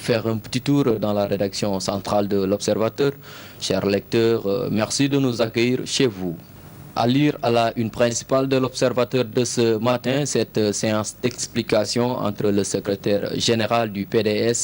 faire un petit tour dans la rédaction centrale de l'Observateur. Chers lecteurs, merci de nous accueillir chez vous. À lire à la une principale de l'Observateur de ce matin, cette séance d'explication entre le secrétaire général du PDS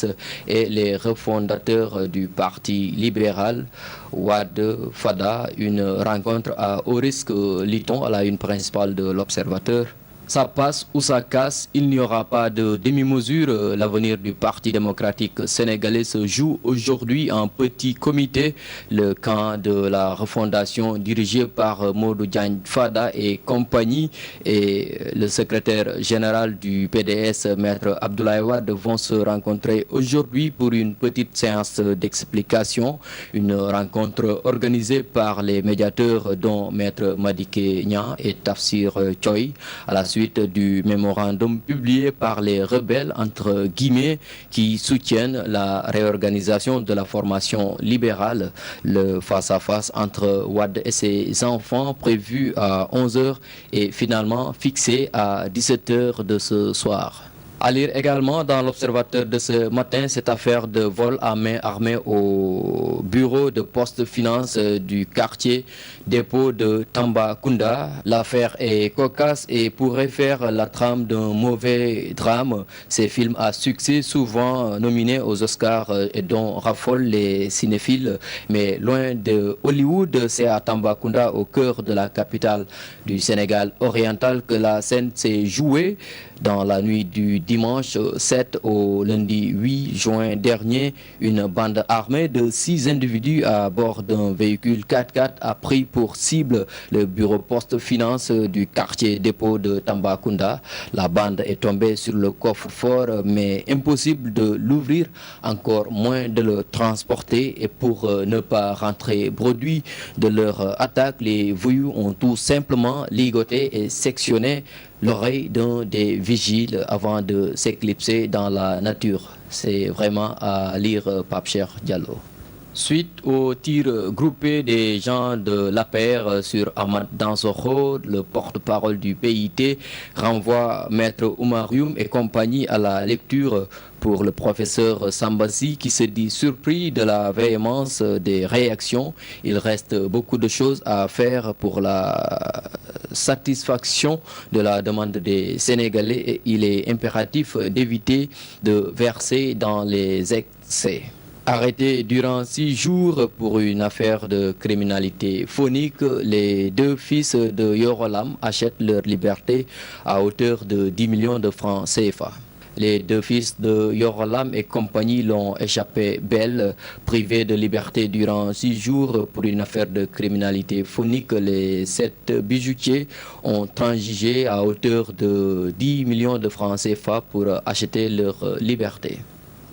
et les refondateurs du Parti libéral, Wade Fada, une rencontre à haut risque, lit-on à la une principale de l'Observateur. Ça passe ou ça casse, il n'y aura pas de demi-mesure. L'avenir du Parti démocratique sénégalais se joue aujourd'hui en petit comité. Le camp de la refondation dirigé par Modou Diagne Fada et compagnie et le secrétaire général du PDS, Maître Abdoulaye Wade, vont se rencontrer aujourd'hui pour une petite séance d'explication. Une rencontre organisée par les médiateurs dont Maître Madické Niang et Tafsir Thioye à la suite du mémorandum publié par les rebelles entre guillemets qui soutiennent la réorganisation de la formation libérale. Le face-à-face entre Wade et ses enfants prévu à 11h est finalement fixé à 17h de ce soir. À lire également dans l'Observateur de ce matin cette affaire de vol à main armée au bureau de poste finance du quartier dépôt de Tambacounda. L'affaire est cocasse et pourrait faire la trame d'un mauvais drame. Ces films à succès souvent nominés aux Oscars et dont raffolent les cinéphiles. Mais loin de Hollywood, c'est à Tambacounda, au cœur de la capitale du Sénégal oriental, que la scène s'est jouée dans la nuit du dimanche 7 au lundi 8 juin dernier. Une bande armée de 6 individus à bord d'un véhicule 4x4 a pris pour cible le bureau poste finance du quartier dépôt de Tambacounda. La bande est tombée sur le coffre-fort, mais impossible de l'ouvrir, encore moins de le transporter. Et pour ne pas rentrer bredouille de leur attaque, les voyous ont tout simplement ligoté et sectionné l'oreille d'un des vigiles avant de s'éclipser dans la nature. C'est vraiment à lire, Pape Cheikh Diallo. Suite au tir groupé des gens de l'APR sur Ahmad Dansokho, le porte-parole du PIT renvoie Maître Oumar Youm et compagnie à la lecture pour le professeur Sambassi qui se dit surpris de la véhémence des réactions. Il reste beaucoup de choses à faire pour la satisfaction de la demande des Sénégalais et il est impératif d'éviter de verser dans les excès. Arrêtés durant 6 jours pour une affaire de criminalité phonique, les 2 fils de Yorolam achètent leur liberté à hauteur de 10 millions de francs CFA. Les 2 fils de Yorolam et compagnie l'ont échappé belle, privés de liberté durant 6 jours pour une affaire de criminalité phonique. Les 7 bijoutiers ont transigé à hauteur de 10 millions de francs CFA pour acheter leur liberté.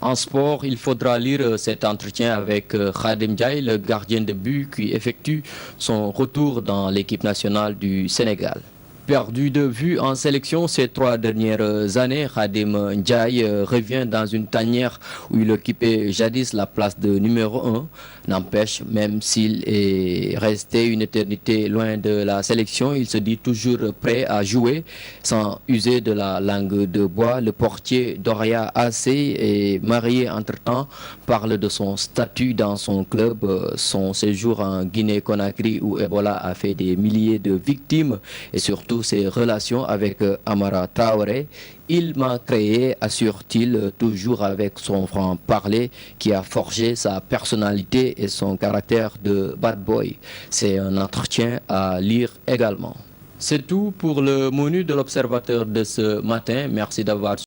En sport, il faudra lire cet entretien avec Khadim Ndiaye, le gardien de but qui effectue son retour dans l'équipe nationale du Sénégal. Perdu de vue en sélection ces 3 dernières années, Khadim Ndiaye revient dans une tanière où il occupait jadis la place de numéro 1. N'empêche, même s'il est resté une éternité loin de la sélection, il se dit toujours prêt à jouer sans user de la langue de bois. Le portier Doria AC est marié entre-temps, parle de son statut dans son club, son séjour en Guinée-Conakry où Ebola a fait des milliers de victimes et surtout ses relations avec Amara Traoré. Il m'a créé, assure-t-il, toujours avec son franc-parler qui a forgé sa personnalité et son caractère de bad boy. C'est un entretien à lire également. C'est tout pour le menu de l'Observateur de ce matin. Merci d'avoir